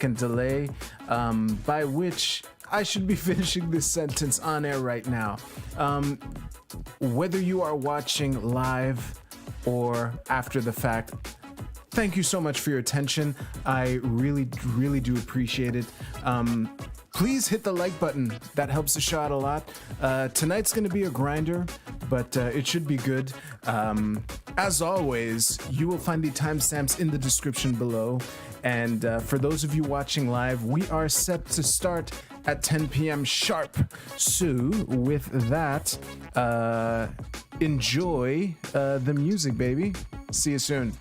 second delay, by which I should be finishing this sentence on air right now. Whether you are watching live or after the fact, thank you so much for your attention. I really, really do appreciate it. Please hit the like button. That helps the show out a lot. Tonight's going to be a grinder, but it should be good. As always, you will find the timestamps in the description below. And for those of you watching live, we are set to start at 10 p.m. sharp. So with that, enjoy the music, baby. See you soon.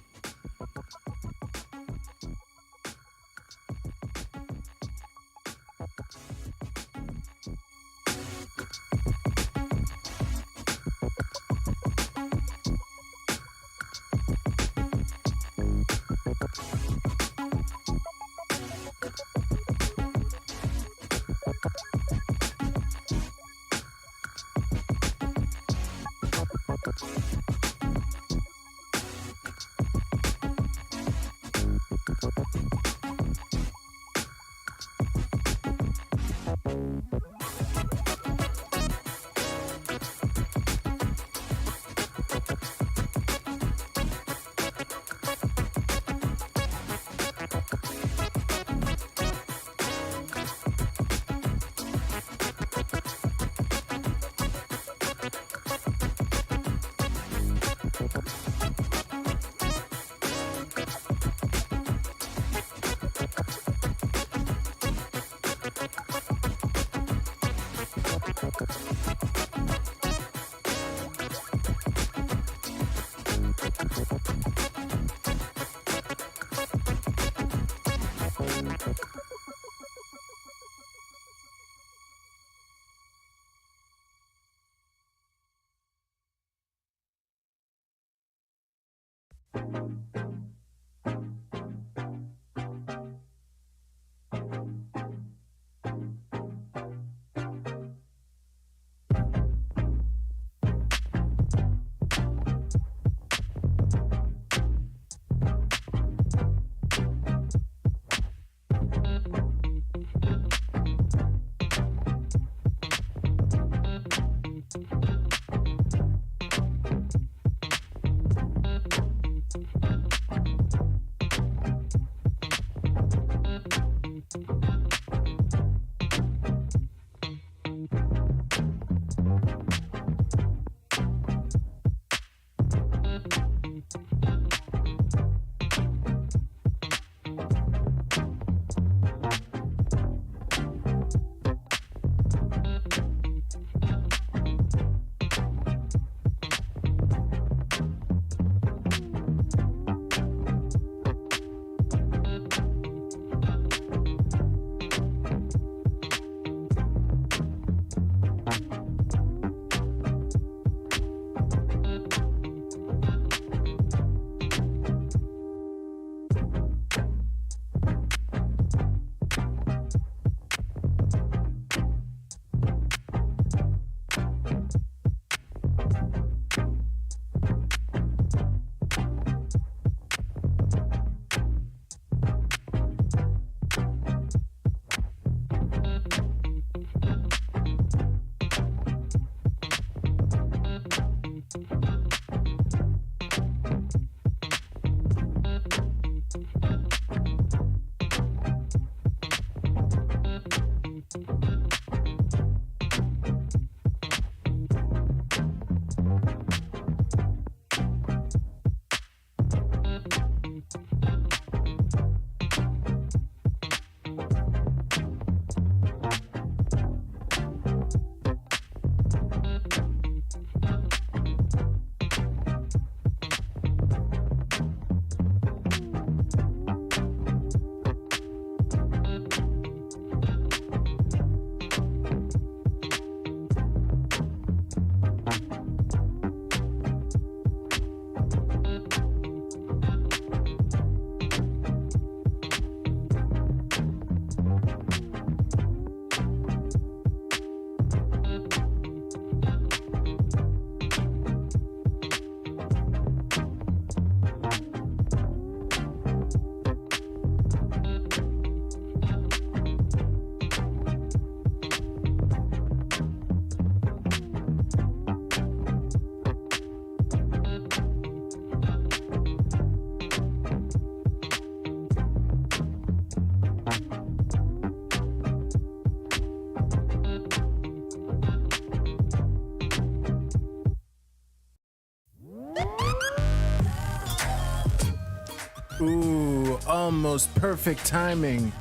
Ooh, almost perfect timing.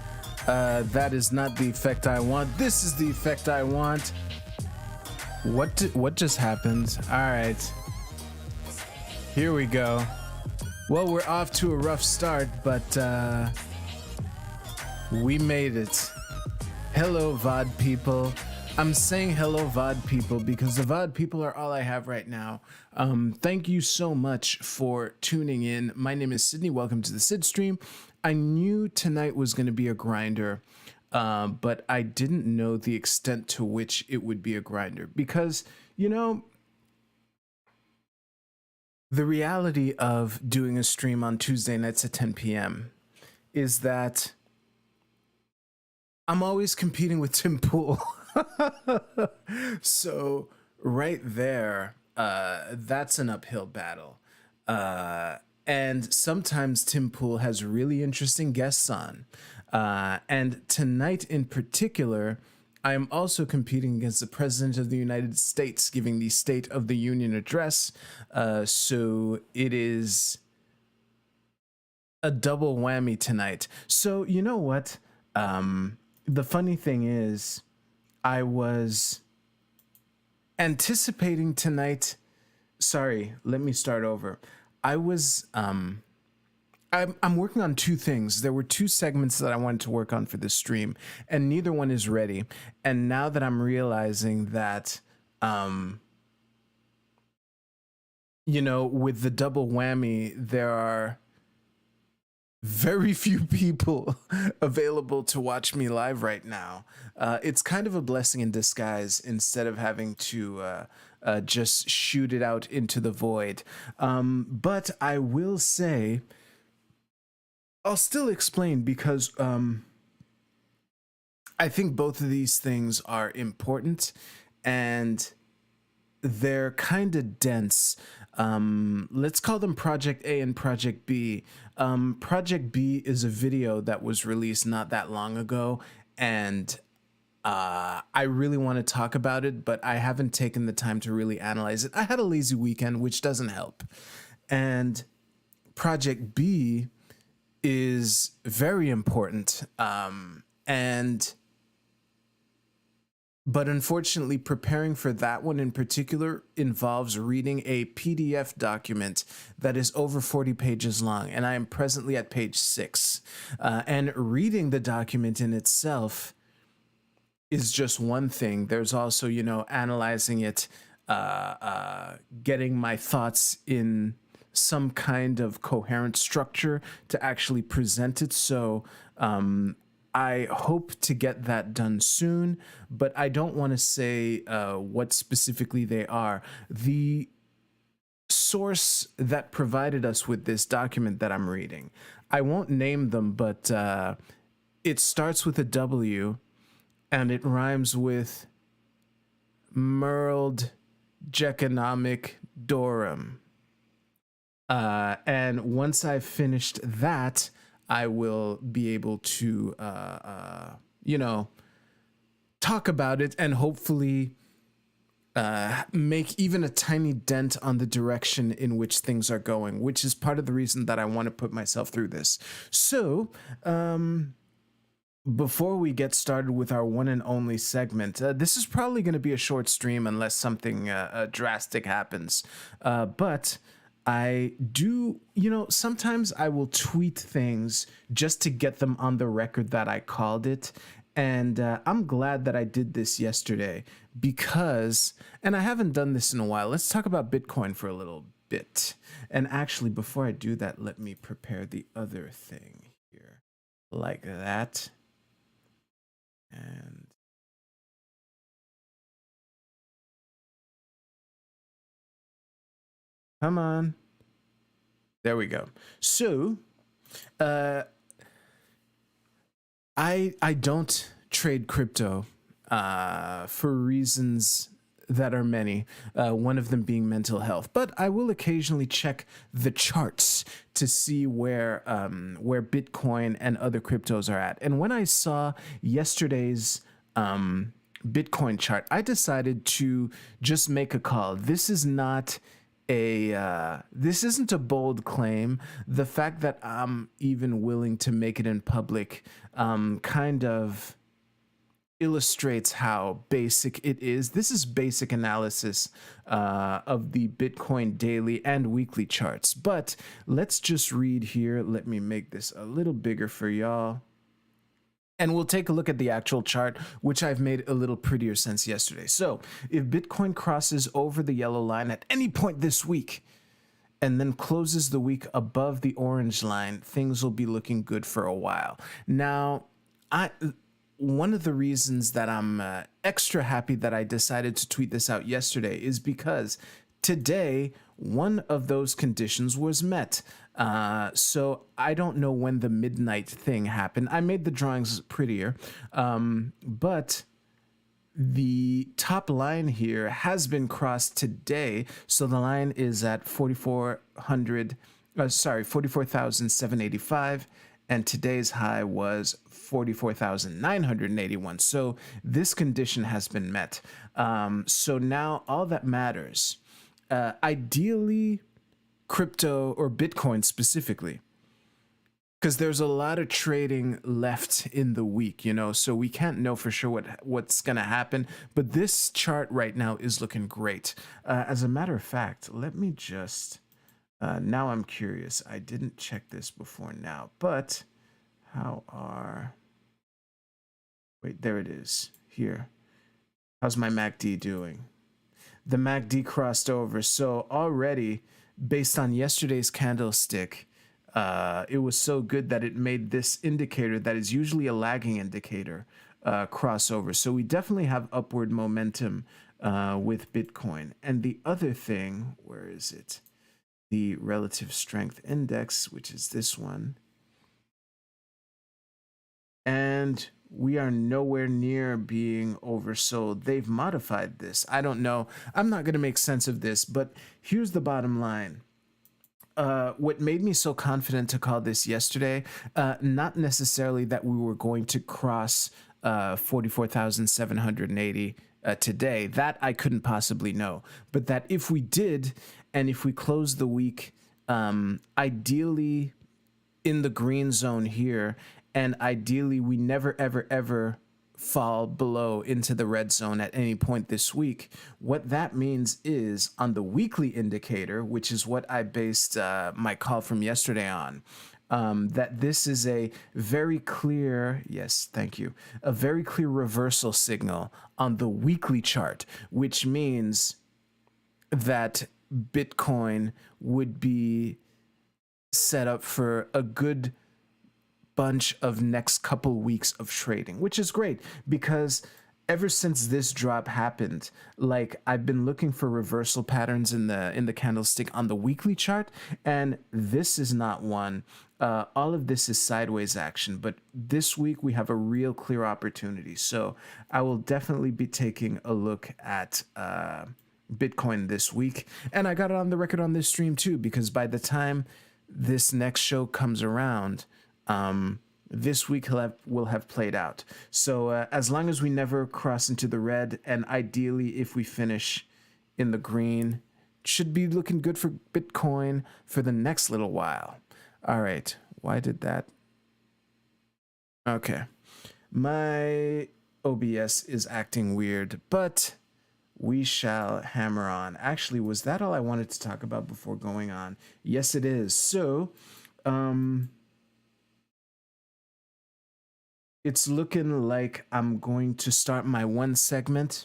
That is not the effect I want. This is the effect I want. What just happened? All right. Here we go. Well, we're off to a rough start, but we made it. Hello, VOD people. I'm saying hello, VOD people, because the VOD people are all I have right now. Thank you so much for tuning in. My name is Sydney. Welcome to the SydStream. I knew tonight was going to be a grinder, but I didn't know the extent to which it would be a grinder because, you know, the reality of doing a stream on Tuesday nights at 10 p.m. is that I'm always competing with Tim Pool. So right there, that's an uphill battle. And sometimes Tim Pool has really interesting guests on. And tonight in particular, I am also competing against the President of the United States giving the State of the Union address. So it is a double whammy tonight. So you know what? The funny thing is, I was anticipating tonight. Sorry, let me start over. I was, I'm working on two things. There were two segments that I wanted to work on for this stream, and neither one is ready. And now that I'm realizing that, you know, with the double whammy, there are very few people available to watch me live right now. It's kind of a blessing in disguise instead of having to just shoot it out into the void. But I will say, I'll still explain because I think both of these things are important and they're kind of dense. Let's call them Project A and Project B. Project B is a video that was released not that long ago, and I really want to talk about it, but I haven't taken the time to really analyze it. I had a lazy weekend, which doesn't help. And Project B is very important. But unfortunately, preparing for that one in particular involves reading a PDF document that is over 40 pages long, and I am presently at page 6. And reading the document in itself is just one thing. There's also, you know, analyzing it, getting my thoughts in some kind of coherent structure to actually present it. So, I hope to get that done soon, but I don't want to say what specifically they are. The source that provided us with this document that I'm reading, I won't name them, but it starts with a W and it rhymes with Merld Jeconomic Dorum. And once I've finished that, I will be able to, you know, talk about it and hopefully make even a tiny dent on the direction in which things are going, which is part of the reason that I want to put myself through this. So, before we get started with our one and only segment, this is probably going to be a short stream unless something drastic happens. But I do, you know, sometimes I will tweet things just to get them on the record that I called it. And I'm glad that I did this yesterday because, and I haven't done this in a while. Let's talk about Bitcoin for a little bit. And actually, before I do that, let me prepare the other thing here like that. And come on. There we go. So, I don't trade crypto for reasons that are many, one of them being mental health. But I will occasionally check the charts to see where Bitcoin and other cryptos are at. And when I saw yesterday's Bitcoin chart, I decided to just make a call. This is not this isn't a bold claim. The fact that I'm even willing to make it in public kind of illustrates how basic it is. This is basic analysis of the Bitcoin daily and weekly charts. But let's just read here. Let me make this a little bigger for y'all. And we'll take a look at the actual chart, which I've made a little prettier since yesterday. So if Bitcoin crosses over the yellow line at any point this week and then closes the week above the orange line, things will be looking good for a while. Now, one of the reasons that I'm extra happy that I decided to tweet this out yesterday is because today, one of those conditions was met. So I don't know when the midnight thing happened. I made the drawings prettier, but the top line here has been crossed today. So the line is at 44,785, and today's high was 44,981. So this condition has been met. So now all that matters, ideally, crypto or Bitcoin specifically, because there's a lot of trading left in the week, so we can't know for sure what's going to happen. But this chart right now is looking great. As a matter of fact, let me just, now I'm curious. I didn't check this before now, but wait, there it is here. How's my MACD doing? The MACD crossed over. So already, based on yesterday's candlestick, it was so good that it made this indicator that is usually a lagging indicator crossover. So we definitely have upward momentum with Bitcoin. And the other thing, where is it? The relative strength index, which is this one. And we are nowhere near being oversold. They've modified this. I don't know. I'm not going to make sense of this, but here's the bottom line. What made me so confident to call this yesterday, not necessarily that we were going to cross 44,780 today. That I couldn't possibly know. But that if we did, and if we close the week, ideally in the green zone here, and ideally, we never, ever, ever fall below into the red zone at any point this week. What that means is on the weekly indicator, which is what I based my call from yesterday on, that this is a very clear, yes, thank you, a very clear reversal signal on the weekly chart, which means that Bitcoin would be set up for a good bunch of next couple weeks of trading, which is great because ever since this drop happened, like I've been looking for reversal patterns in the candlestick on the weekly chart, and this is not one. All of this is sideways action, but this week we have a real clear opportunity. So I will definitely be taking a look at Bitcoin this week, and I got it on the record on this stream too, because by the time this next show comes around, this week will have played out. So as long as we never cross into the red, and ideally if we finish in the green, should be looking good for Bitcoin for the next little while. All right, why did that? Okay, my OBS is acting weird, but we shall hammer on. Actually, was that all I wanted to talk about before going on? Yes, it is. So, it's looking like I'm going to start my one segment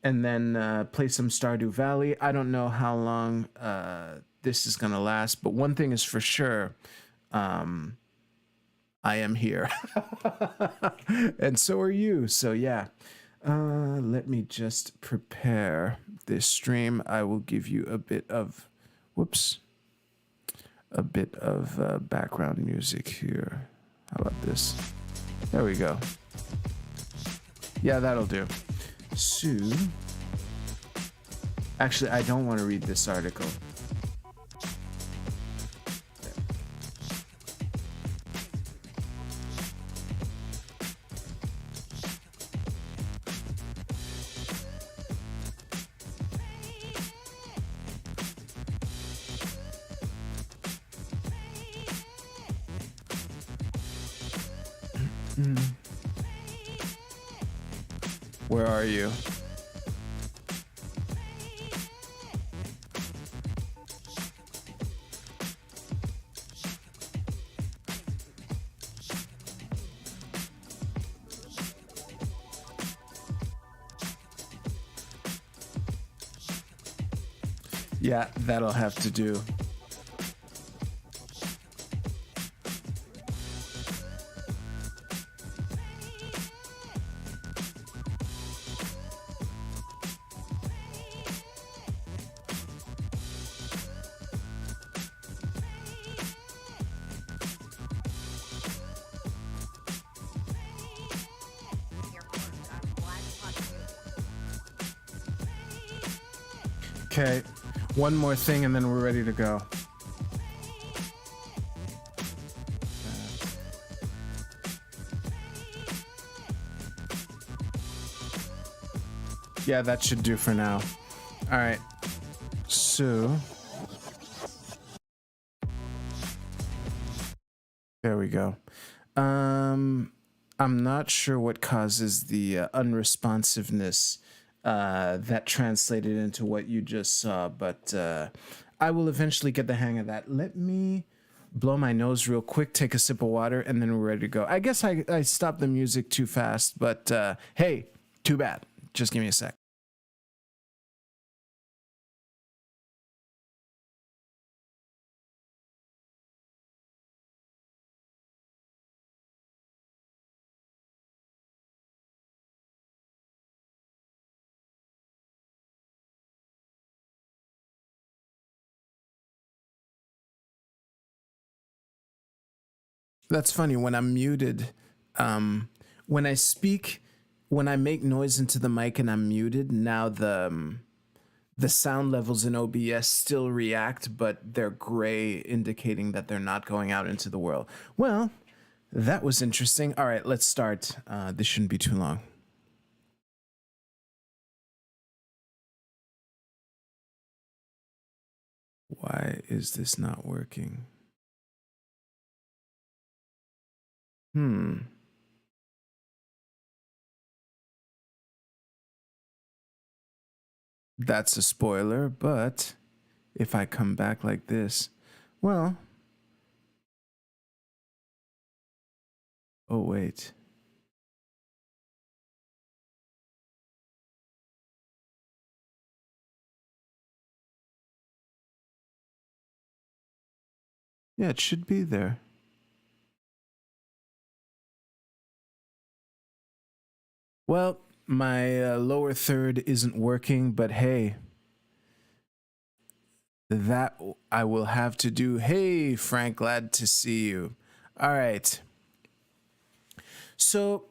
and then play some Stardew Valley. I don't know how long this is going to last, but one thing is for sure, I am here. And so are you. So yeah, let me just prepare this stream. I will give you a bit of, background music here. How about this? There we go. Yeah, that'll do. So, actually, I don't want to read this article. Where are you? Yeah, that'll have to do. Okay, one more thing and then we're ready to go. Yeah, that should do for now. All right, so there we go. I'm not sure what causes the unresponsiveness that translated into what you just saw, but I will eventually get the hang of that. Let me blow my nose real quick, take a sip of water, and then we're ready to go. I guess I stopped the music too fast, but hey, too bad. Just give me a sec. That's funny. When I'm muted, when I speak, when I make noise into the mic and I'm muted, now the sound levels in OBS still react, but they're gray, indicating that they're not going out into the world. Well, that was interesting. All right, let's start. This shouldn't be too long. Why is this not working? That's a spoiler, but if I come back like this, well, oh wait. Yeah, it should be there. Well, my lower third isn't working, but hey, that I will have to do. Hey, Frank, glad to see you. All right. So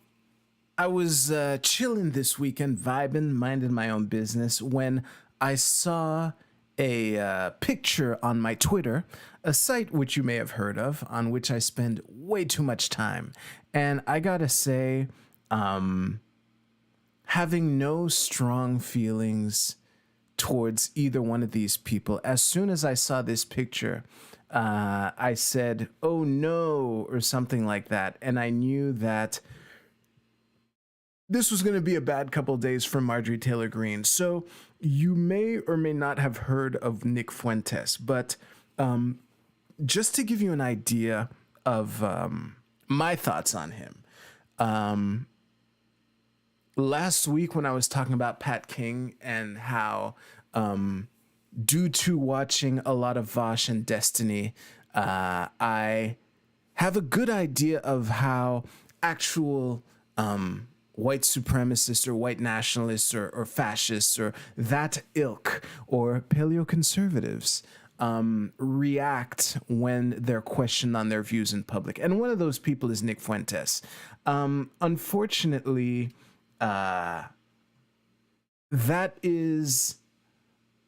I was chilling this weekend, vibing, minding my own business, when I saw a picture on my Twitter, a site which you may have heard of, on which I spend way too much time. And I gotta say, having no strong feelings towards either one of these people. As soon as I saw this picture, I said, oh no, or something like that. And I knew that this was going to be a bad couple days for Marjorie Taylor Greene. So you may or may not have heard of Nick Fuentes, but just to give you an idea of my thoughts on him, last week when I was talking about Pat King and how due to watching a lot of Vosh and Destiny, I have a good idea of how actual white supremacists or white nationalists or fascists or that ilk or paleoconservatives react when they're questioned on their views in public. And one of those people is Nick Fuentes. Unfortunately, that is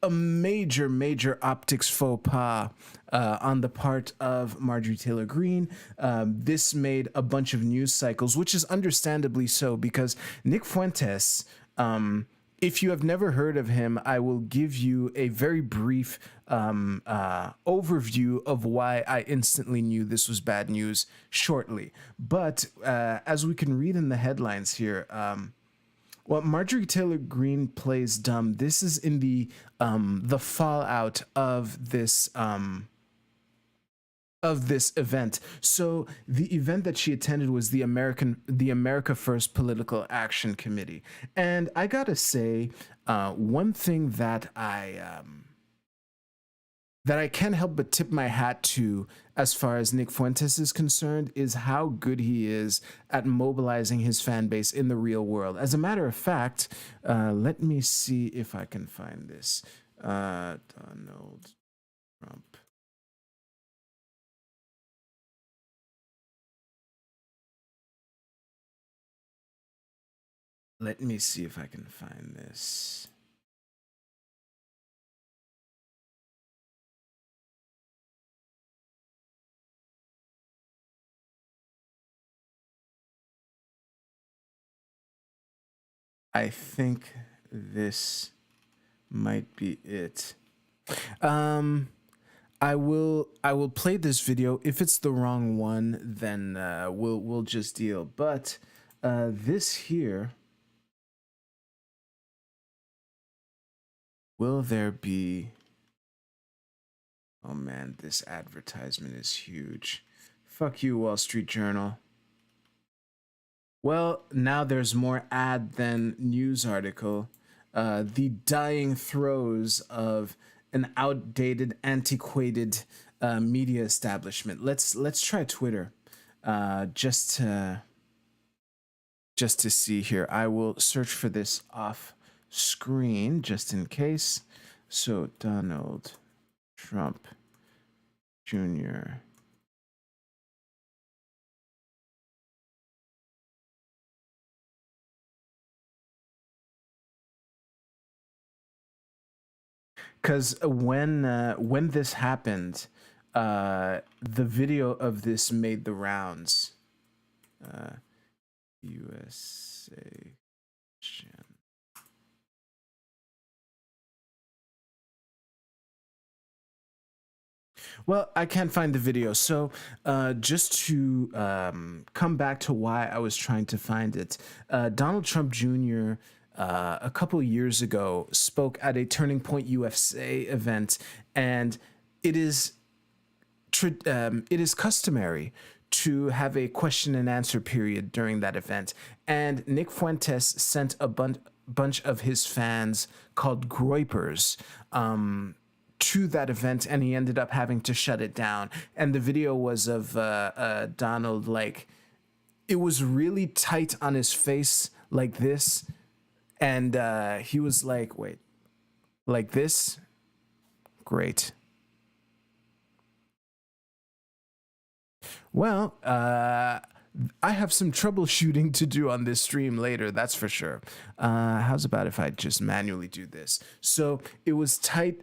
a major optics faux pas on the part of Marjorie Taylor Greene. This made a bunch of news cycles, which is understandably so, because Nick Fuentes if you have never heard of him, I will give you a very brief overview of why I instantly knew this was bad news shortly. But as we can read in the headlines here, well, Marjorie Taylor Greene plays dumb. This is in the fallout of this event. So the event that she attended was the America First Political Action Committee, and I gotta say, one thing that I can't help but tip my hat to as far as Nick Fuentes is concerned is how good he is at mobilizing his fan base in the real world. As a matter of fact, let me see if I can find this. Donald Trump. Let me see if I can find this. I think this might be it. I will play this video. If it's the wrong one, then we'll just deal. But this here, will there be? Oh man, this advertisement is huge. Fuck you, Wall Street Journal. Well, now there's more ad than news article. The dying throes of an outdated, antiquated media establishment. Let's try Twitter, just to see here. I will search for this off screen just in case. So Donald Trump Jr. Because when this happened, the video of this made the rounds. USA. Well, I can't find the video. So just to come back to why I was trying to find it, Donald Trump Jr. A couple years ago spoke at a Turning Point USA event, and it is customary to have a question and answer period during that event. And Nick Fuentes sent a bunch of his fans called Groypers to that event, and he ended up having to shut it down. And the video was of Donald, like, it was really tight on his face like this, and he was like, wait, like this? Great. Well, I have some troubleshooting to do on this stream later, that's for sure. How's about if I just manually do this? So it was tight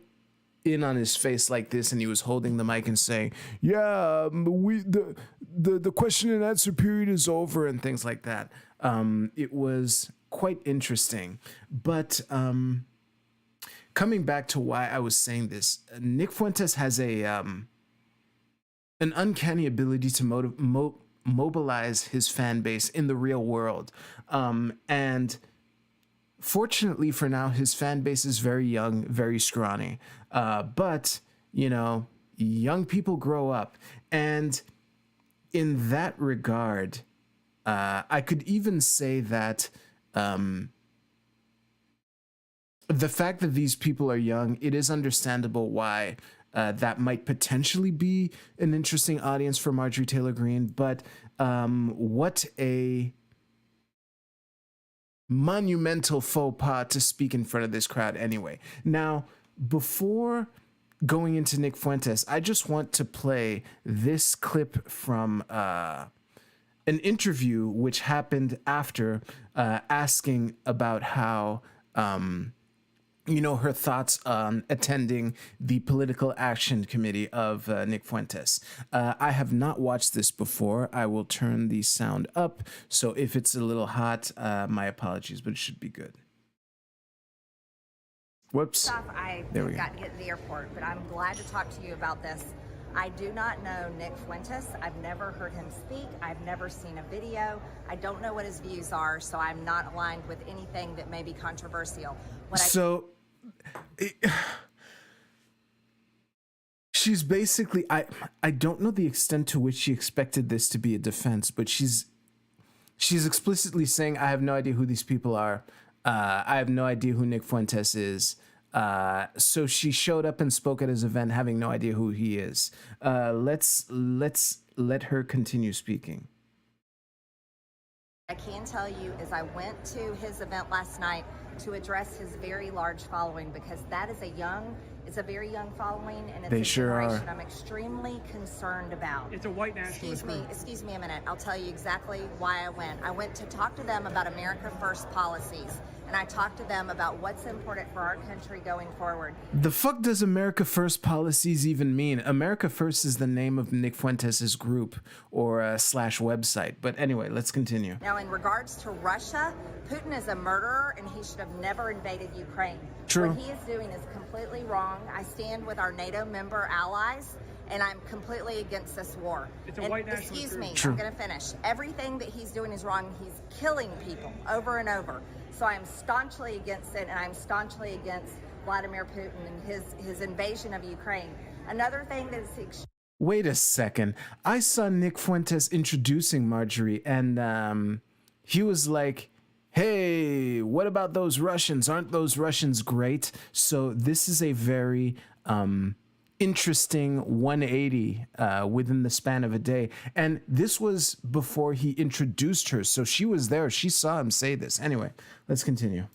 in on his face like this, and he was holding the mic and saying, yeah, the question and answer period is over, and things like that. It was quite interesting. But coming back to why I was saying this, Nick Fuentes has an uncanny ability to mobilize his fan base in the real world. And fortunately for now, his fan base is very young, very scrawny. But, you know, young people grow up. And in that regard, I could even say that the fact that these people are young, it is understandable why that might potentially be an interesting audience for Marjorie Taylor Greene. But what a monumental faux pas to speak in front of this crowd anyway. Now, before going into Nick Fuentes, I just want to play this clip from an interview which happened after, asking about how, you know, her thoughts on attending the Political Action Committee of Nick Fuentes. I have not watched this before. I will turn the sound up, so if it's a little hot, my apologies, but it should be good. Whoops. I There we got to get to the airport, but I'm glad to talk to you about this. I do not know Nick Fuentes. I've never heard him speak. I've never seen a video. I don't know what his views are, so I'm not aligned with anything that may be controversial. She's basically, I don't know the extent to which she expected this to be a defense, but she's explicitly saying, I have no idea who these people are. I have no idea who Nick Fuentes is. So she showed up and spoke at his event having no idea who he is. Let's let her continue speaking. I can tell you is I went to his event last night to address his very large following, because that is it's a very young following, and it's a generation I'm extremely concerned about. It's a white nationalist group. Excuse me a minute. I'll tell you exactly why I went. I went to talk to them about America First policies, and I talked to them about what's important for our country going forward. The fuck does America First policies even mean? America First is the name of Nick Fuentes' group or slash website. But anyway, let's continue. Now, in regards to Russia, Putin is a murderer, and he should have never invaded Ukraine. True. What he is doing is completely wrong. I stand with our NATO member allies, and I'm completely against this war. It's a white nationalist excuse group. me, True. I'm going to finish. Everything that he's doing is wrong. He's killing people over and over. So I'm staunchly against it, and I'm staunchly against Vladimir Putin and his invasion of Ukraine. Another thing that's Wait a second. I saw Nick Fuentes introducing Marjorie, and he was like, hey, what about those Russians? Aren't those Russians great? So this is a very interesting 180 within the span of a day. And this was before he introduced her. So she was there. She saw him say this. Anyway, let's continue.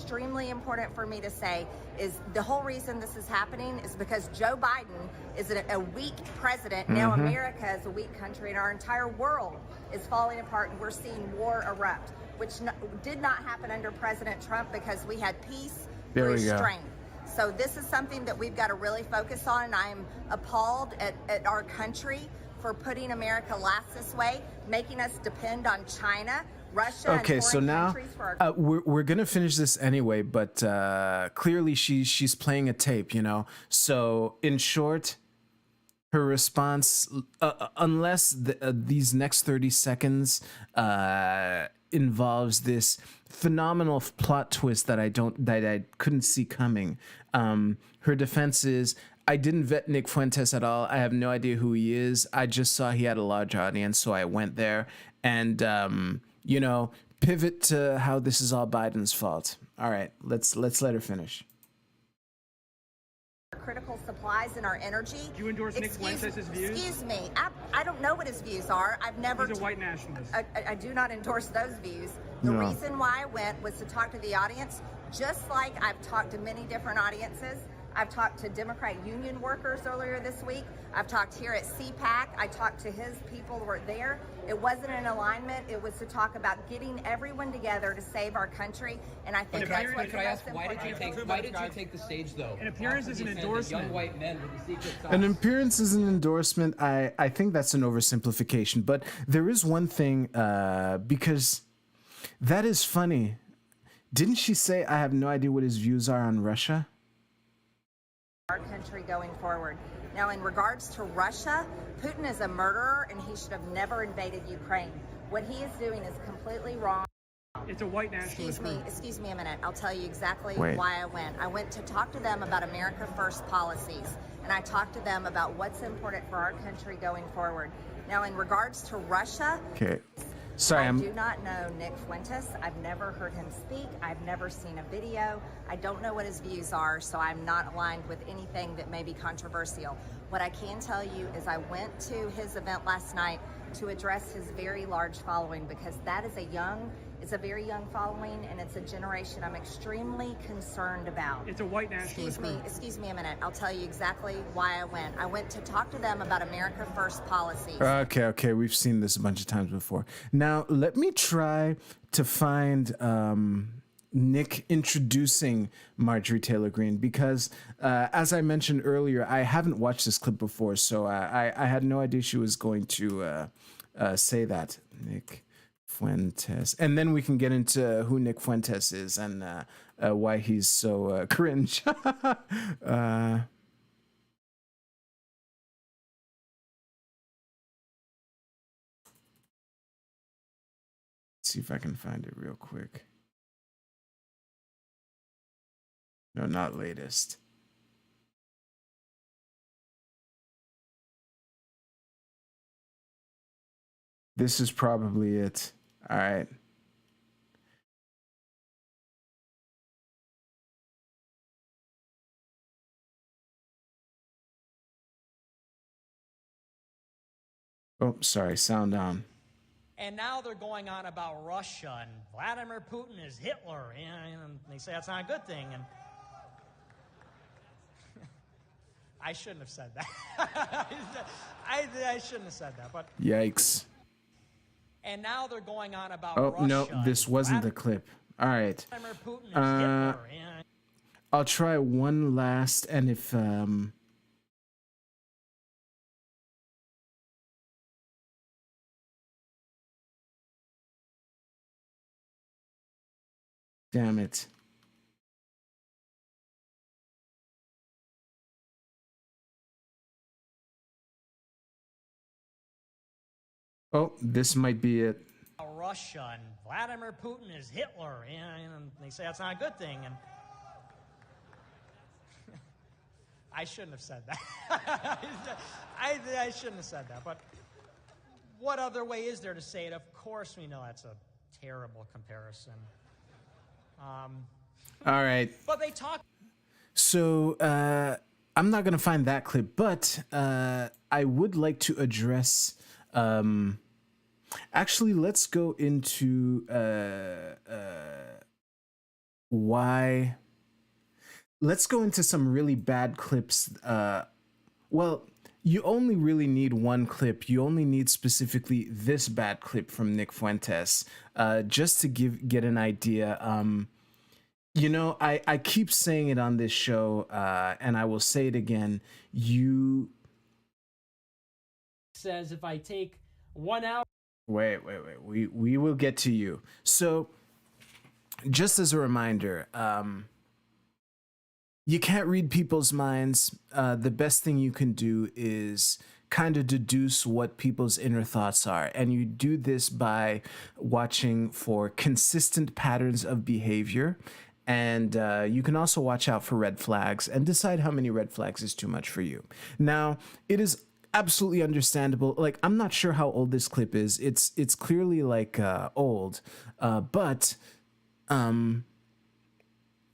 Extremely important for me to say is the whole reason this is happening is because Joe Biden is a weak president. Now America is a weak country, and our entire world is falling apart, and we're seeing war erupt, which did not happen under President Trump because we had peace through strength. So this is something that we've got to really focus on, and I'm appalled at our country for putting America last this way, making us depend on China, Russia, okay, and so now we're gonna finish this anyway, but clearly she's playing a tape, you know. So in short, her response, unless these next 30 seconds involves this phenomenal plot twist that I couldn't see coming, her defense is, I didn't vet Nick Fuentes at all. I have no idea who he is. I just saw he had a large audience, so I went there. And you know, pivot to how this is all Biden's fault. All right, let's let her finish. Critical supplies in our energy. Do you endorse Nick Fuentes' views? Excuse me. I don't know what his views are. I've never. He's a white nationalist. I do not endorse those views. The reason why I went was to talk to the audience, just like I've talked to many different audiences. I've talked to Democrat union workers earlier this week. I've talked here at CPAC. I talked to his people who were there. It wasn't an alignment. It was to talk about getting everyone together to save our country. And I think that's what's Could I ask, why did you take the stage, though? An appearance is an endorsement. Young white men with the secret sauce. An appearance is an endorsement. I think that's an oversimplification. But there is one thing, because that is funny. Didn't she say, I have no idea what his views are on Russia? Our country going forward. Now, in regards to Russia, Putin is a murderer, and he should have never invaded Ukraine. What he is doing is completely wrong. It's a white nationalist group. Excuse me a minute. I'll tell you exactly why I went. I went to talk to them about America First policies, and I talked to them about what's important for our country going forward. Now, in regards to Russia, sorry, I do not know Nick Fuentes. I've never heard him speak. I've never seen a video. I don't know what his views are, so I'm not aligned with anything that may be controversial. What I can tell you is I went to his event last night to address his very large following, because that is it's a very young following, and it's a generation I'm extremely concerned about. It's a white nationalist group. Excuse me a minute. I'll tell you exactly why I went. I went to talk to them about America First policies. Okay. We've seen this a bunch of times before. Now, let me try to find Nick introducing Marjorie Taylor Greene, because as I mentioned earlier, I haven't watched this clip before, so I had no idea she was going to say that. Nick Fuentes, and then we can get into who Nick Fuentes is and why he's so cringe. See if I can find it real quick. No, not latest. This is probably it. All right. Oh, sorry, sound on. And now they're going on about Russia and Vladimir Putin is Hitler, and they say that's not a good thing. And I shouldn't have said that. I shouldn't have said that. But yikes. And now they're going on about Russia. Oh no, this wasn't the clip. All right. Vladimir Putin is Hitler, and I'll try one last, and if damn it. Oh, this might be it. Russia and Vladimir Putin is Hitler, and they say that's not a good thing. And I shouldn't have said that. I shouldn't have said that. But what other way is there to say it? Of course, we know that's a terrible comparison. All right. But they talk. So I'm not gonna find that clip, but I would like to address. Actually, let's go into why. Let's go into some really bad clips. Well, you only really need one clip. You only need specifically this bad clip from Nick Fuentes, just to get an idea. You know, I keep saying it on this show, and I will say it again. You says if I take 1 hour. Wait. We will get to you. So, just as a reminder, you can't read people's minds. The best thing you can do is kind of deduce what people's inner thoughts are. And you do this by watching for consistent patterns of behavior. And you can also watch out for red flags and decide how many red flags is too much for you. Now, it is absolutely understandable. Like, I'm not sure how old this clip is. It's clearly like old, but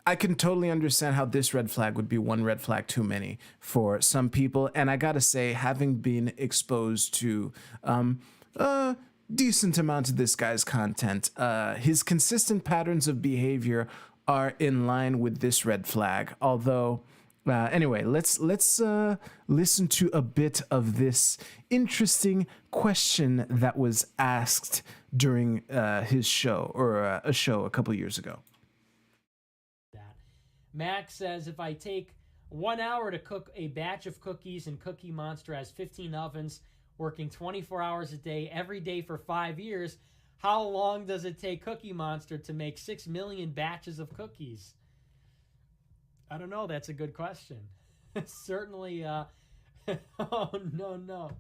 I can totally understand how this red flag would be one red flag too many for some people. And I gotta say, having been exposed to a decent amount of this guy's content, his consistent patterns of behavior are in line with this red flag. Although, anyway, let's listen to a bit of this interesting question that was asked during his show, or a show a couple years ago. Max says if I take 1 hour to cook a batch of cookies and Cookie Monster has 15 ovens, working 24 hours a day, every day for 5 years, how long does it take Cookie Monster to make 6 million batches of cookies? I don't know. That's a good question. Certainly, oh, no.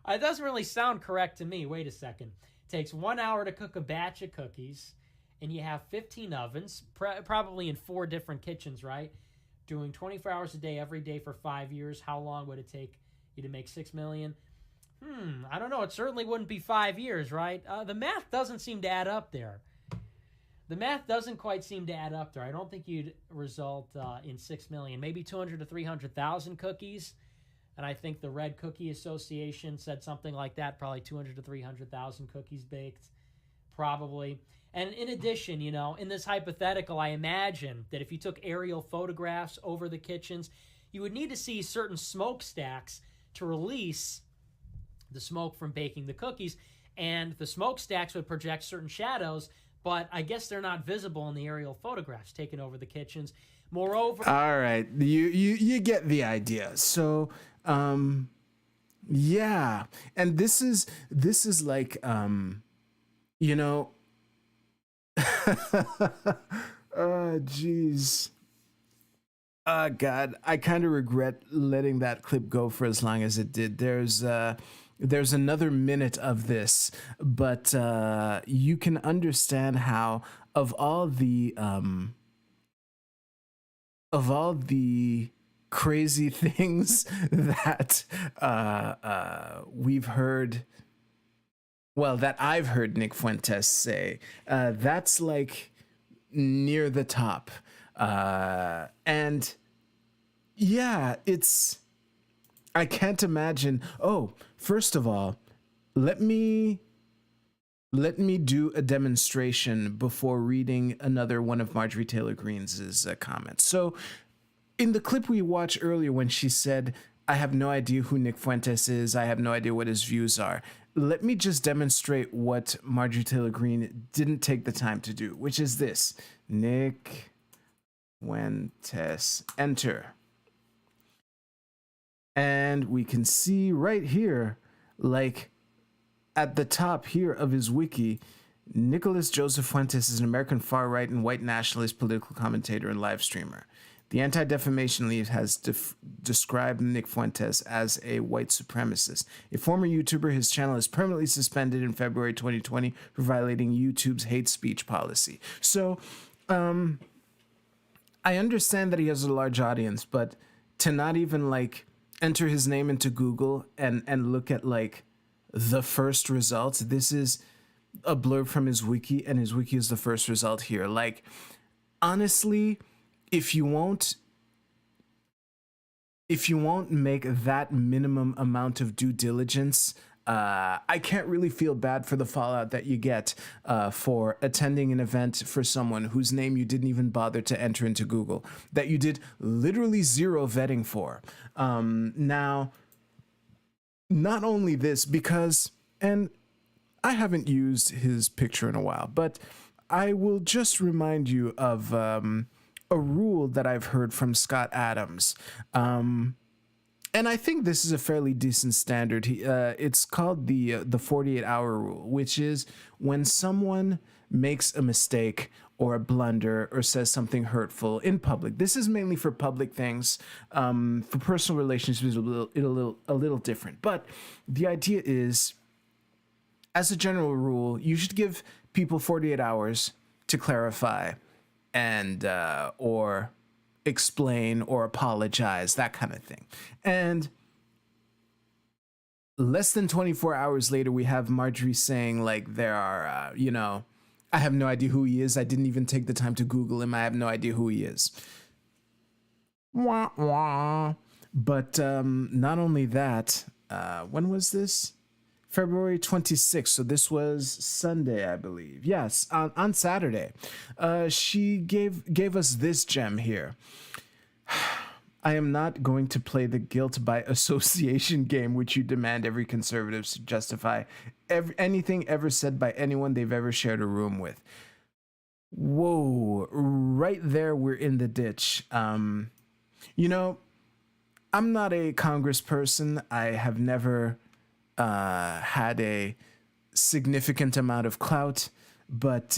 It doesn't really sound correct to me. Wait a second. It takes 1 hour to cook a batch of cookies, and you have 15 ovens, probably in 4 different kitchens, right? Doing 24 hours a day, every day for 5 years. How long would it take you to make 6 million? I don't know. It certainly wouldn't be 5 years, right? The math doesn't seem to add up there. The math doesn't quite seem to add up there. I don't think you'd result in 6 million. Maybe 200 to 300,000 cookies. And I think the Red Cookie Association said something like that, probably 200 to 300,000 cookies baked, probably. And in addition, you know, in this hypothetical, I imagine that if you took aerial photographs over the kitchens, you would need to see certain smokestacks to release the smoke from baking the cookies, and the smokestacks would project certain shadows, but I guess they're not visible in the aerial photographs taken over the kitchens. Moreover, all right, you get the idea. So, yeah, and this is like You know, jeez. God, I kind of regret letting that clip go for as long as it did. There's another minute of this, but you can understand how of all the crazy things that we've heard, well, that I've heard Nick Fuentes say, that's like near the top. And yeah, I can't imagine. Oh, first of all, let me do a demonstration before reading another one of Marjorie Taylor Greene's comments. So in the clip we watched earlier when she said, I have no idea who Nick Fuentes is, I have no idea what his views are, let me just demonstrate what Marjorie Taylor Greene didn't take the time to do, which is this. Nick Fuentes, enter. And we can see right here, like at the top here of his wiki, Nicholas Joseph Fuentes is an American far-right and white nationalist political commentator and live streamer. The Anti-Defamation League has described Nick Fuentes as a white supremacist. A former YouTuber, his channel is permanently suspended in February 2020 for violating YouTube's hate speech policy. So, I understand that he has a large audience, but to not even like enter his name into Google and look at like the first results, this is a blurb from his wiki, and his wiki is the first result here. Like, honestly, if you won't make that minimum amount of due diligence, I can't really feel bad for the fallout that you get for attending an event for someone whose name you didn't even bother to enter into Google, that you did literally zero vetting for. Now, not only this, because, and I haven't used his picture in a while, but I will just remind you of a rule that I've heard from Scott Adams. And I think this is a fairly decent standard. It's called the 48-hour rule, which is when someone makes a mistake or a blunder or says something hurtful in public. This is mainly for public things. For personal relationships, a little different. But the idea is, as a general rule, you should give people 48 hours to clarify and or explain or apologize, that kind of thing. And less than 24 hours later, we have Marjorie saying, like, there are, I have no idea who he is. I didn't even take the time to Google him. I have no idea who he is. Wah, wah. But not only that, when was this? February 26th. So this was Sunday, I believe. Yes, on Saturday. She gave us this gem here. I am not going to play the guilt by association game, which you demand every conservative to justify anything ever said by anyone they've ever shared a room with. Whoa, right there, we're in the ditch. I'm not a congressperson. I have never had a significant amount of clout, but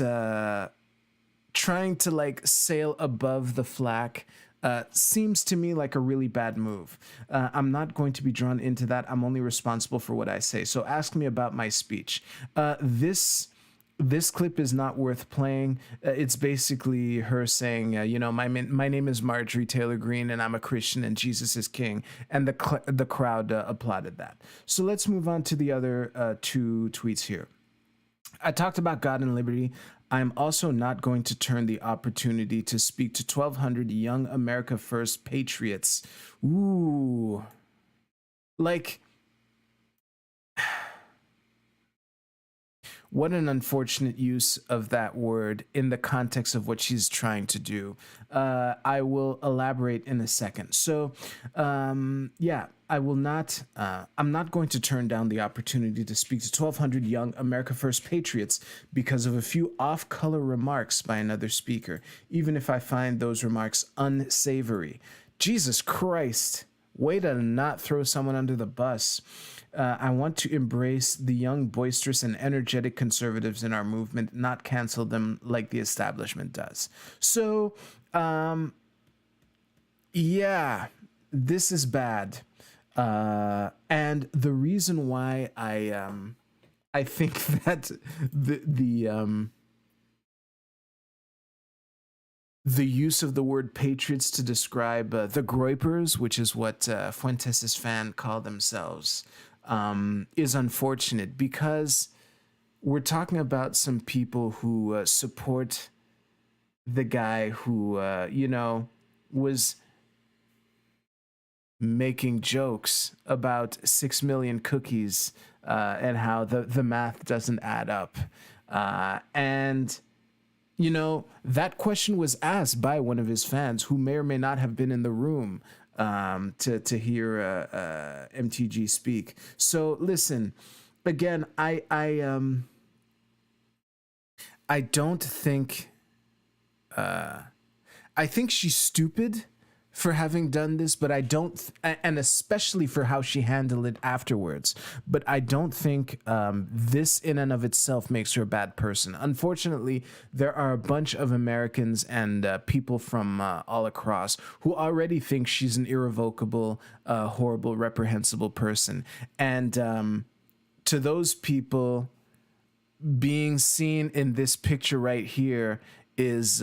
trying to like sail above the flag seems to me like a really bad move. I'm not going to be drawn into that. I'm only responsible for what I say. So ask me about my speech. This clip is not worth playing. It's basically her saying, my name is Marjorie Taylor Greene, and I'm a Christian, and Jesus is king. And the crowd applauded that. So let's move on to the other two tweets here. I talked about God and liberty. I'm also not going to turn the opportunity to speak to 1,200 young America First patriots. Ooh. Like, what an unfortunate use of that word in the context of what she's trying to do. I will elaborate in a second. So, I will not, I'm not going to turn down the opportunity to speak to 1,200 young America First patriots because of a few off-color remarks by another speaker, even if I find those remarks unsavory. Jesus Christ. Way to not throw someone under the bus. I want to embrace the young, boisterous, and energetic conservatives in our movement, not cancel them like the establishment does. So, yeah, this is bad. And the reason why I think that the use of the word patriots to describe the Groypers, which is what Fuentes' fan called themselves, is unfortunate, because we're talking about some people who support the guy who, was making jokes about 6 million cookies and how the math doesn't add up. And that question was asked by one of his fans who may or may not have been in the room to hear MTG speak. So listen, again, I don't think I think she's stupid for having done this, but I don't, and especially for how she handled it afterwards. But I don't think this in and of itself makes her a bad person. Unfortunately, there are a bunch of Americans and people from all across who already think she's an irrevocable, horrible, reprehensible person. And to those people, being seen in this picture right here is,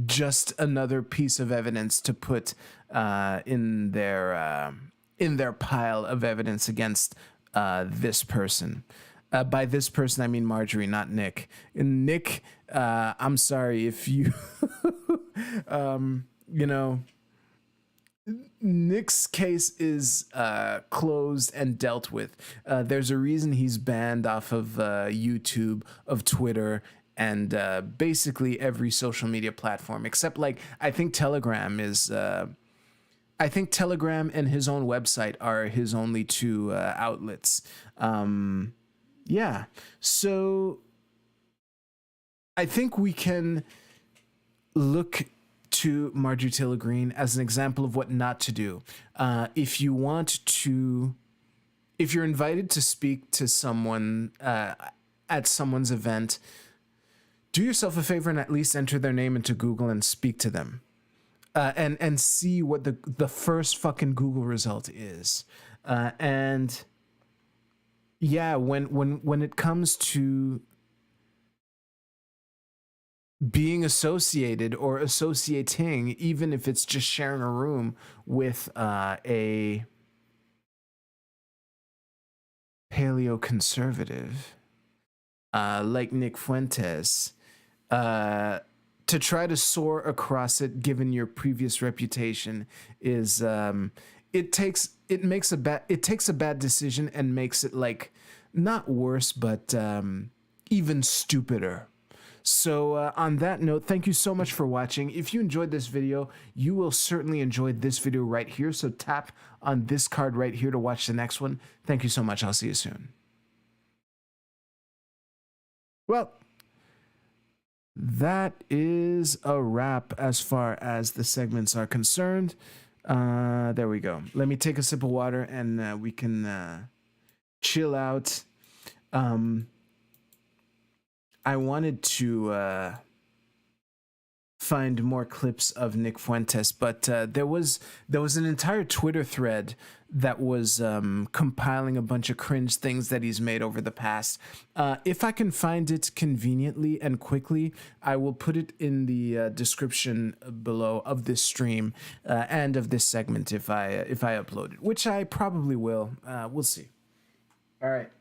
just another piece of evidence to put in their pile of evidence against this person. By this person, I mean Marjorie, not Nick. And Nick, I'm sorry if you, Nick's case is closed and dealt with. There's a reason he's banned off of YouTube, of Twitter, and basically every social media platform, except I think Telegram is. I think Telegram and his own website are his only two outlets. Yeah, so I think we can look to Marjorie Taylor Greene as an example of what not to do. If you're invited to speak to someone at someone's event, do yourself a favor and at least enter their name into Google and speak to them, and see what the first fucking Google result is. And yeah, when it comes to being associated or associating, even if it's just sharing a room with a paleoconservative like Nick Fuentes, to try to soar across it, given your previous reputation, is it takes a bad decision and makes it not worse, but even stupider. So on that note, thank you so much for watching. If you enjoyed this video, you will certainly enjoy this video right here. So tap on this card right here to watch the next one. Thank you so much. I'll see you soon. Well, that is a wrap as far as the segments are concerned. There we go. Let me take a sip of water and we can chill out. I wanted to find more clips of Nick Fuentes, but there was an entire Twitter thread that was compiling a bunch of cringe things that he's made over the past. If I can find it conveniently and quickly, I will put it in the description below of this stream and of this segment if I upload it, which I probably will. We'll see. All right.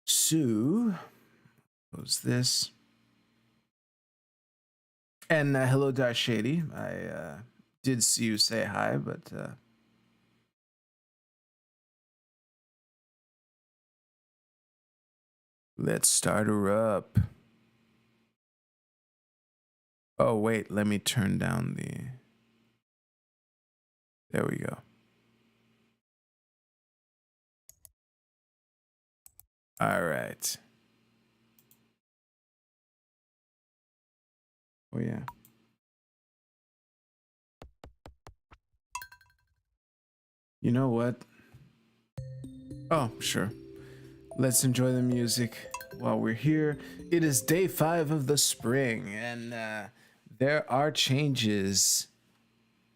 So, close this. And hello, Dar Shady. I did see you say hi, but let's start her up. Oh, wait, let me turn down the... There we go. All right. Oh, yeah. You know what? Oh, sure. Let's enjoy the music while we're here. It is day 5 of the spring, and there are changes.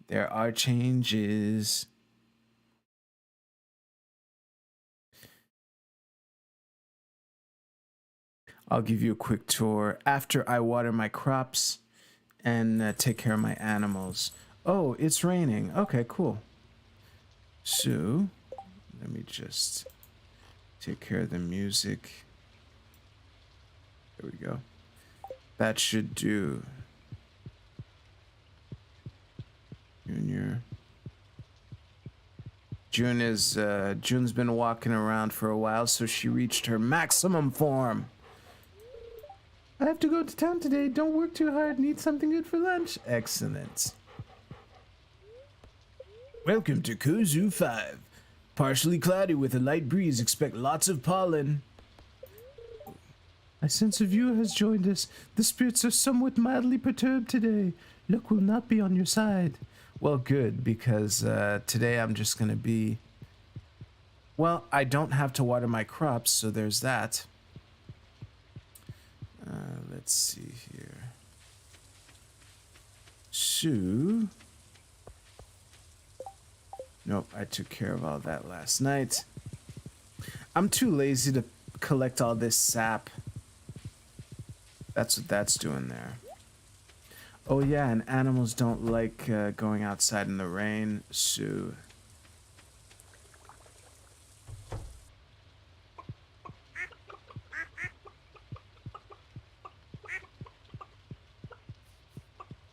There are changes. I'll give you a quick tour after I water my crops and take care of my animals. Oh, it's raining. Okay, cool. So, let me just take care of the music. There we go. That should do. Junior. June's been walking around for a while, so she reached her maximum form. I have to go to town today. Don't work too hard. Need something good for lunch. Excellent. Welcome to Kuzu 5. Partially cloudy with a light breeze. Expect lots of pollen. I sense a viewer has joined us. The spirits are somewhat mildly perturbed today. Luck will not be on your side. Well, good, because today I'm just going to be... Well, I don't have to water my crops, so there's that. Let's see here. So... Nope, I took care of all that last night. I'm too lazy to collect all this sap. That's what that's doing there. Oh yeah, and animals don't like going outside in the rain, so...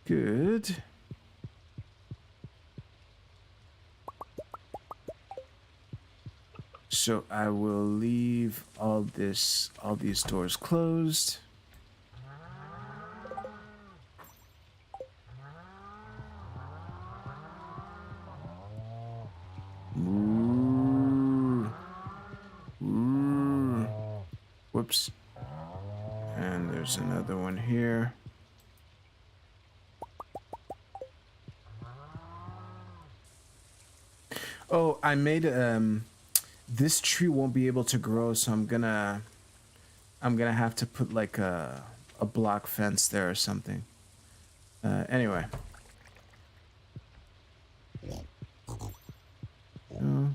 Good. So I will leave all these doors closed. Ooh. Ooh. Whoops. And there's another one here. Oh, I made this tree won't be able to grow, so I'm gonna have to put like a block fence there or something. Anyway. Oh.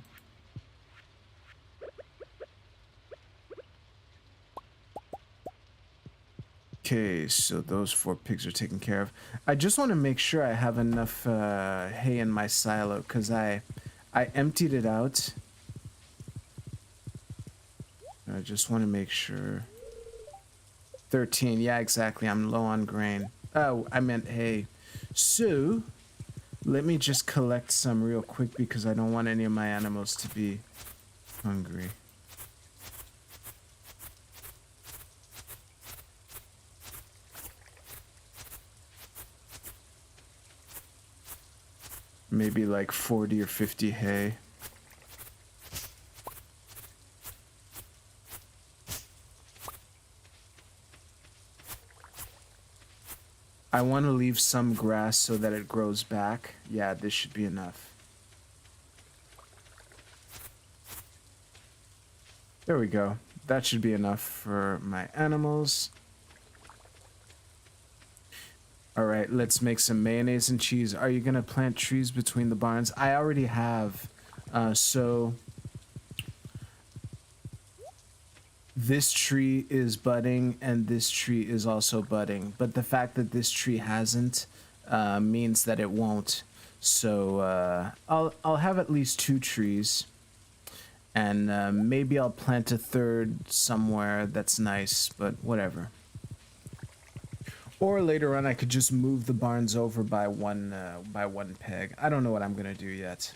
Okay, so those 4 pigs are taken care of. I just want to make sure I have enough hay in my silo, because I emptied it out. I just want to make sure. 13, yeah, exactly. I'm low on grain. Oh, I meant hay. So, let me just collect some real quick because I don't want any of my animals to be hungry. Maybe like 40 or 50 hay. I want to leave some grass so that it grows back. Yeah, this should be enough. There we go. That should be enough for my animals. Alright, let's make some mayonnaise and cheese. Are you going to plant trees between the barns? I already have. So... This tree is budding, and this tree is also budding. But the fact that this tree hasn't means that it won't. So I'll have at least 2 trees, and maybe I'll plant a third somewhere that's nice. But whatever. Or later on, I could just move the barns over by one peg. I don't know what I'm gonna do yet.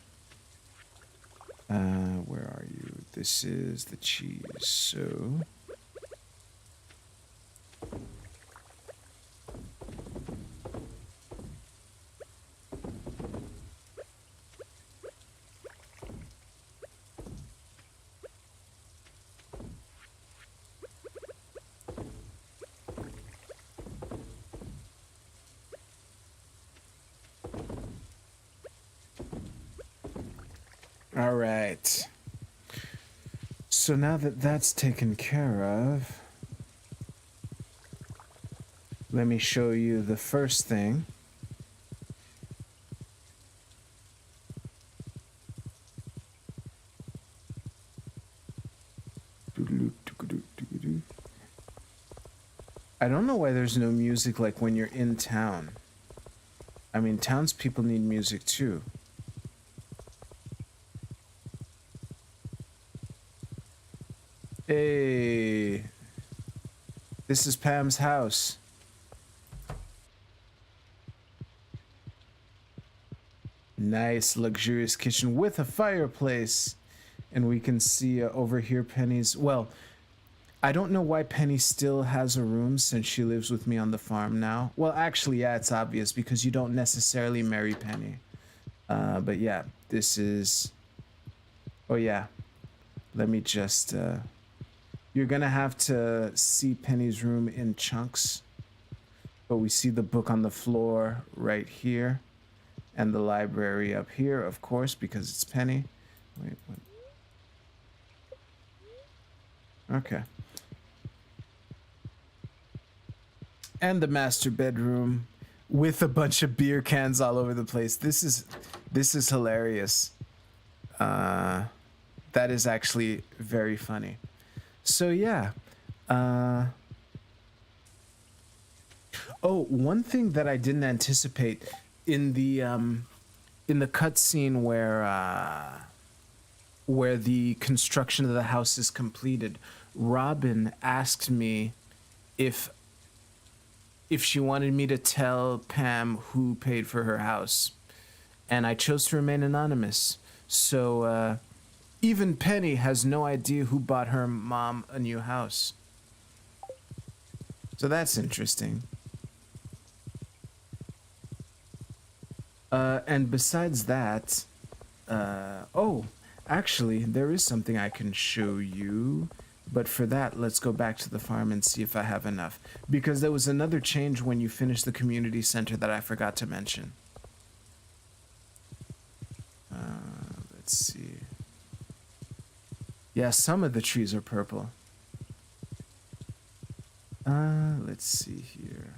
Where are you? This is the cheese, so... All right. So now that that's taken care of, let me show you the first thing. I don't know why there's no music like when you're in town. I mean, townspeople need music too. Hey, this is Pam's house. Nice, luxurious kitchen with a fireplace. And we can see over here Penny's... Well, I don't know why Penny still has a room since she lives with me on the farm now. Well, actually, yeah, it's obvious because you don't necessarily marry Penny. But yeah, this is... Oh, yeah. Let me just... You're gonna have to see Penny's room in chunks. But we see the book on the floor right here. And the library up here, of course, because it's Penny. Wait, what? Okay. And the master bedroom with a bunch of beer cans all over the place. This is hilarious. That is actually very funny. So yeah. Oh, one thing that I didn't anticipate in the cutscene where the construction of the house is completed, Robin asked me if she wanted me to tell Pam who paid for her house, and I chose to remain anonymous. So even Penny has no idea who bought her mom a new house. So that's interesting. And besides that, oh, actually, there is something I can show you. But for that, let's go back to the farm and see if I have enough. Because there was another change when you finish the community center that I forgot to mention. Let's see. Yeah, some of the trees are purple. Let's see here.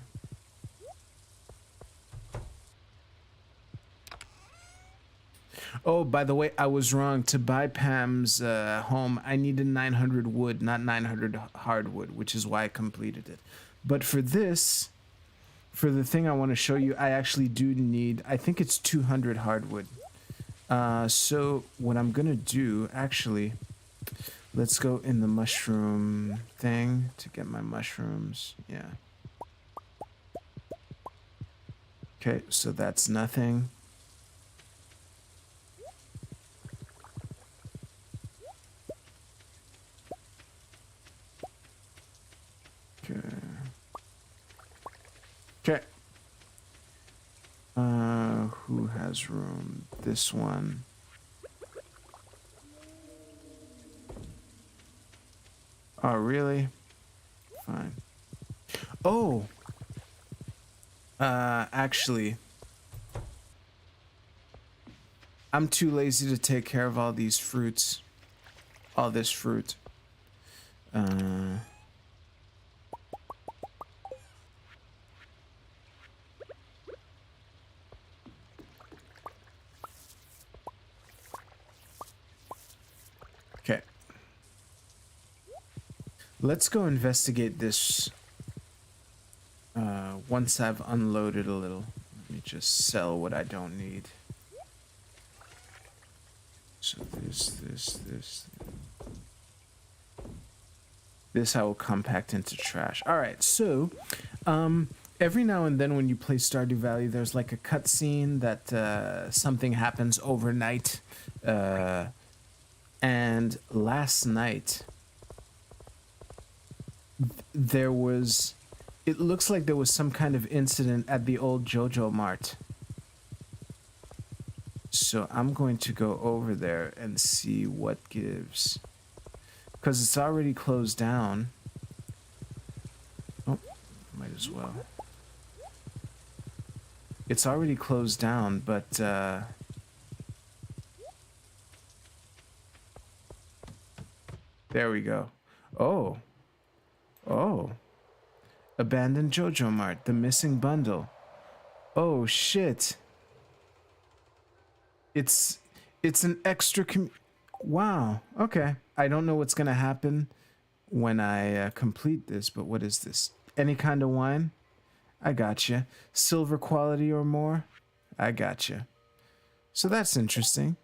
Oh, by the way, I was wrong. To buy Pam's home, I needed 900 wood, not 900 hardwood, which is why I completed it. But for this, for the thing I want to show you, I actually do need, I think it's 200 hardwood. So what I'm going to do, actually, let's go in the mushroom thing to get my mushrooms. Yeah. Okay, so that's nothing. Okay. Who has room? This one. Oh, really? Fine. Oh! Actually, I'm too lazy to take care of all these fruits. All this fruit. Okay. Let's go investigate this once I've unloaded a little. Let me just sell what I don't need. So this I will compact into trash. All right, so every now and then when you play Stardew Valley, there's like a cutscene that something happens overnight. And last night, there was... It looks like there was some kind of incident at the old JoJo Mart. So I'm going to go over there and see what gives. Because it's already closed down. Oh, might as well. It's already closed down, but There we go. Oh. Oh. Abandoned Jojo Mart. The missing bundle. Oh, shit. It's an extra... Wow. Okay. I don't know what's going to happen when I complete this, but what is this? Any kind of wine? I gotcha. Silver quality or more? I gotcha. So that's interesting.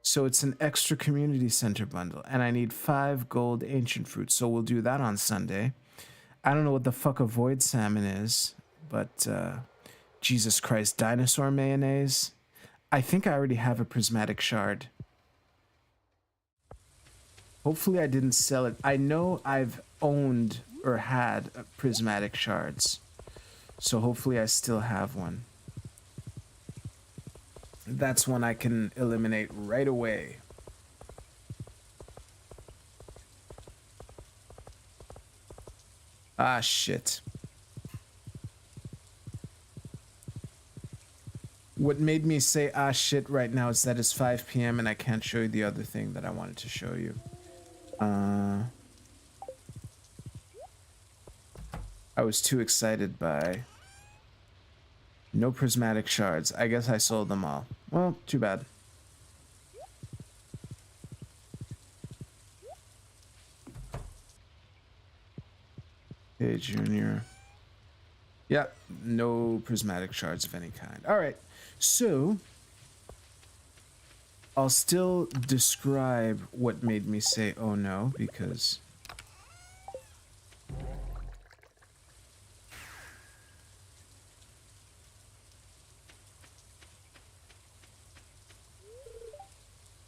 So it's an extra community center bundle, and I need 5 gold ancient fruits, so we'll do that on Sunday. I don't know what the fuck a void salmon is, but Jesus Christ, dinosaur mayonnaise? I think I already have a prismatic shard. Hopefully I didn't sell it. I know I've owned or had prismatic shards, so hopefully I still have one. That's one I can eliminate right away. Ah, shit. What made me say ah shit right now is that it's 5 p.m. and I can't show you the other thing that I wanted to show you. I was too excited by... No prismatic shards. I guess I sold them all. Well, too bad. Hey, Junior. Yeah, no prismatic shards of any kind. All right, so I'll still describe what made me say oh no, because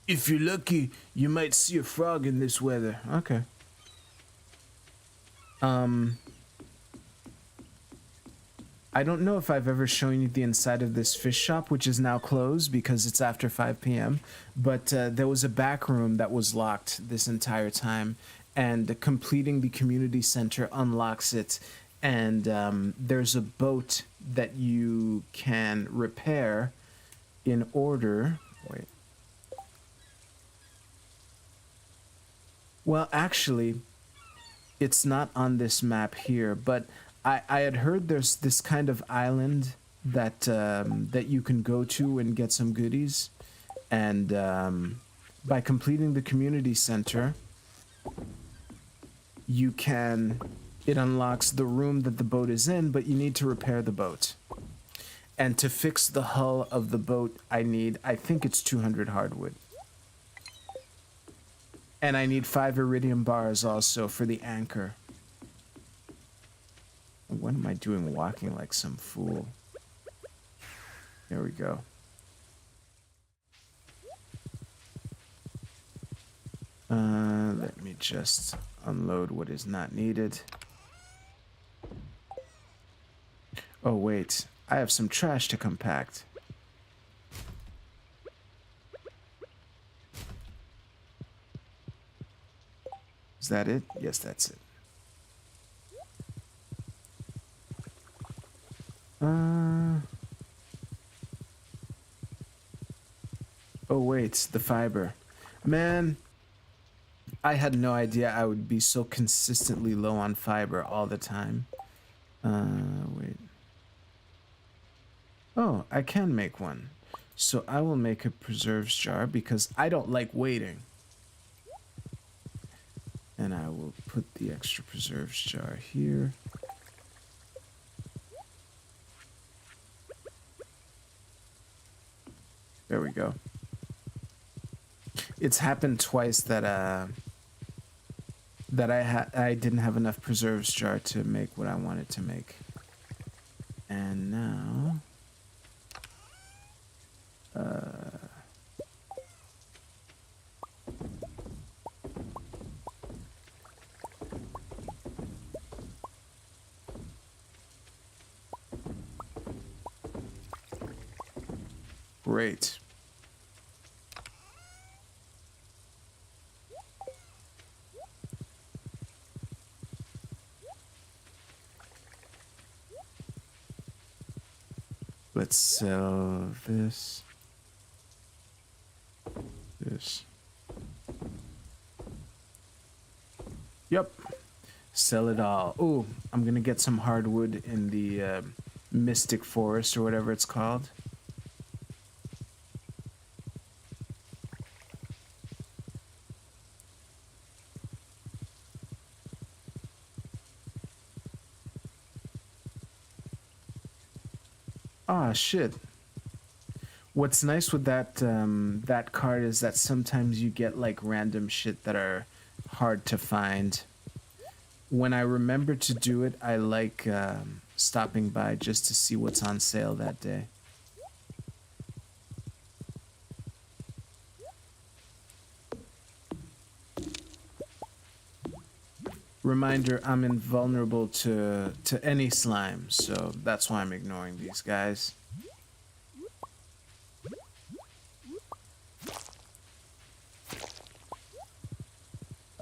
if you're lucky, you might see a frog in this weather. Okay. I don't know if I've ever shown you the inside of this fish shop, which is now closed because it's after 5 p.m. But there was a back room that was locked this entire time, and completing the community center unlocks it. And there's a boat that you can repair in order... Wait. Well, actually, it's not on this map here, but I had heard there's this kind of island that that you can go to and get some goodies, and by completing the community center, you can... It unlocks the room that the boat is in, but you need to repair the boat. And to fix the hull of the boat, I think it's 200 hardwood. And I need 5 iridium bars also for the anchor. What am I doing walking like some fool? There we go. Let me just unload what is not needed. Oh wait, I have some trash to compact. Is that it? Yes, that's it. Oh wait, the fiber. Man, I had no idea I would be so consistently low on fiber all the time. Wait. Oh, I can make one. So I will make a preserves jar because I don't like waiting. And I will put the extra preserves jar here. There we go. It's happened twice that I didn't have enough preserves jar to make what I wanted to make. And now great. Let's sell this. This. Yep. Sell it all. Ooh, I'm gonna get some hardwood in the Mystic Forest or whatever it's called. Ah, shit. What's nice with that that card is that sometimes you get like random shit that are hard to find. When I remember to do it, I like stopping by just to see what's on sale that day. Reminder, I'm invulnerable to any slime, so that's why I'm ignoring these guys.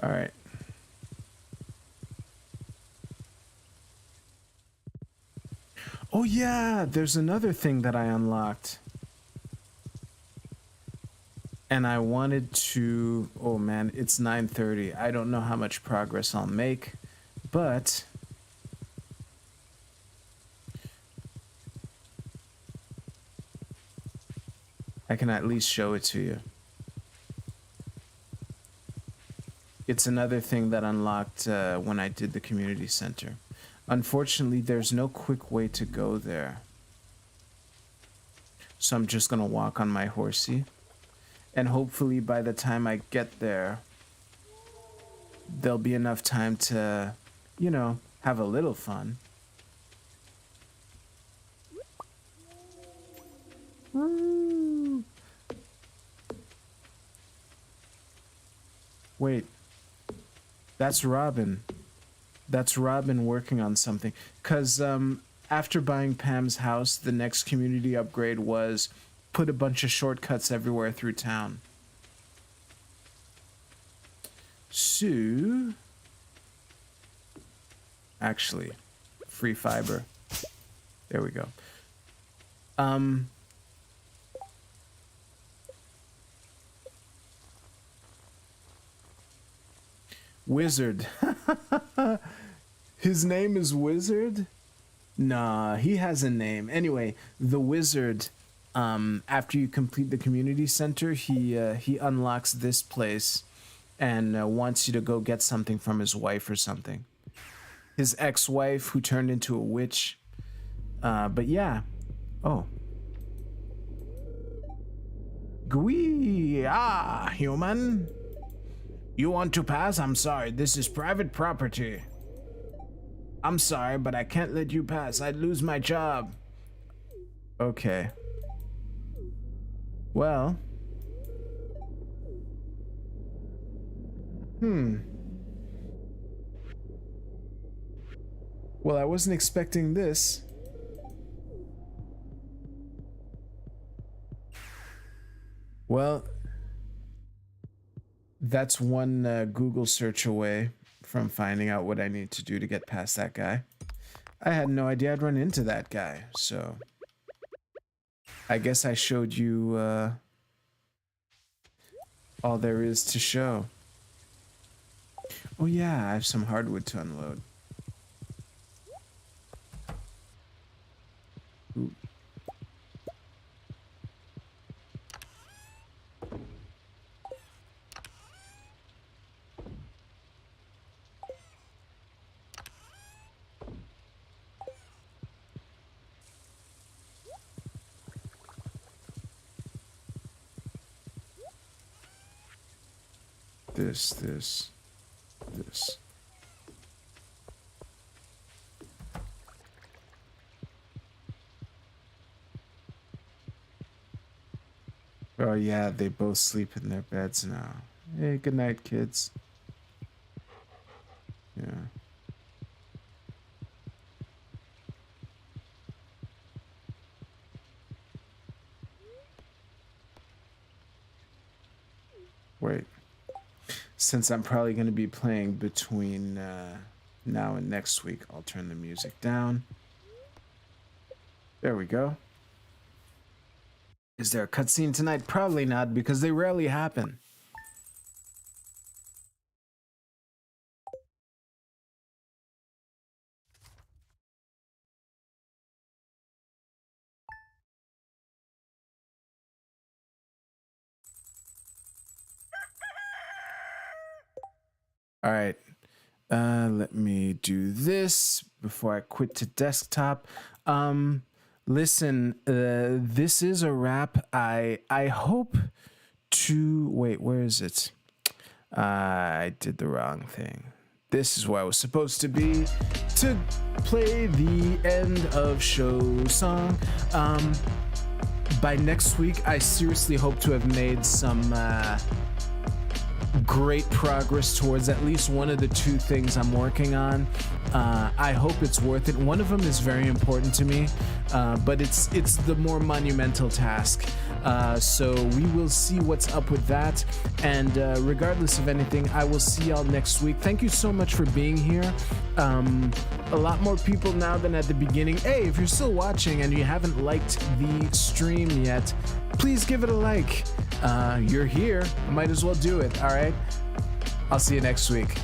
All right. Oh yeah, there's another thing that I unlocked. And I wanted to, oh man, it's 9:30. I don't know how much progress I'll make, but I can at least show it to you. It's another thing that unlocked when I did the community center. Unfortunately, there's no quick way to go there. So I'm just gonna walk on my horsey. And hopefully by the time I get there, there'll be enough time to, you know, have a little fun. Woo. Wait, that's Robin. That's Robin working on something. 'Cause after buying Pam's house, the next community upgrade was put a bunch of shortcuts everywhere through town. So, actually, free fiber. There we go. Wizard. His name is Wizard? Nah, he has a name. Anyway, the Wizard, after you complete the community center, he unlocks this place and wants you to go get something from his wife or something. His ex-wife who turned into a witch. But yeah. Oh. Gui, human. You want to pass? I'm sorry, this is private property. I'm sorry, but I can't let you pass. I'd lose my job. Okay. Well. Well, I wasn't expecting this. Well, that's one Google search away from finding out what I need to do to get past that guy. I had no idea I'd run into that guy, so I guess I showed you all there is to show. Oh yeah, I have some hardwood to unload. Ooh. This. Oh yeah, they both sleep in their beds now. Hey, good night, kids. Yeah. Wait. Since I'm probably going to be playing between now and next week, I'll turn the music down. There we go. Is there a cutscene tonight? Probably not, because they rarely happen. All right. Let me do this before I quit to desktop. Listen, this is a wrap. I hope to wait. Where is it? I did the wrong thing. This is where I was supposed to be to play the end of show song. By next week, I seriously hope to have made some great progress towards at least one of the two things I'm working on. I hope it's worth it. One of them is very important to me, but it's the more monumental task. So we will see what's up with that. And regardless of anything, I will see y'all next week. Thank you so much for being here. A lot more people now than at the beginning. Hey, if you're still watching and you haven't liked the stream yet, please give it a like. You're here, might as well do it. All right, I'll see you next week.